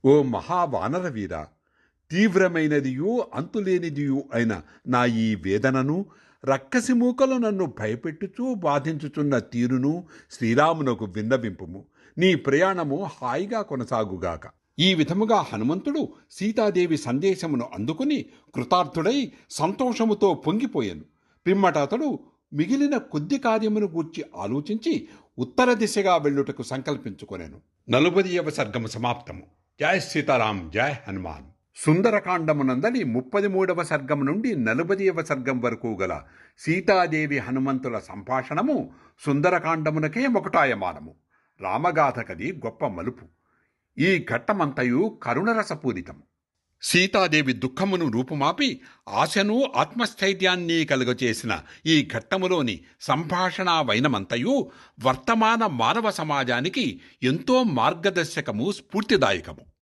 ఓ మహావానరవీర, తీవ్రమైనదియు అంతులేనిదియు అయిన నా ఈ వేదనను, రక్కసి మూకలు నన్ను భయపెట్టుచూ బాధించుచున్న తీరును శ్రీరామునకు విన్నవింపుము. నీ ప్రయాణము హాయిగా కొనసాగుగాక. ఈ విధముగా హనుమంతుడు సీతాదేవి సందేశమును అందుకుని కృతార్థుడై సంతోషముతో పొంగిపోయాను. పిమ్మట అతడు మిగిలిన కొద్ది కార్యమును గూర్చి ఆలోచించి ఉత్తర దిశగా వెళ్ళుటకు సంకల్పించుకొనెను. 40వ సర్గము సమాప్తము. జయ సీతారాం, జయ హనుమాన్. సుందరకాండమునందలి 33వ సర్గము నుండి 40వ సర్గం వరకు గల సీతాదేవి హనుమంతుల సంభాషణము సుందరకాండమునకే ఒకటాయమానము. రామగాథకది గొప్ప మలుపు. ఈ ఘట్టమంతయు కరుణరసపూరితం. సీతాదేవి దుఃఖమును రూపుమాపి ఆశను ఆత్మస్థైర్యాన్ని కలుగచేసిన ఈ ఘట్టములోని సంభాషణా వైనమంతయు వర్తమాన మానవ సమాజానికి ఎంతో మార్గదర్శకము, స్ఫూర్తిదాయకము.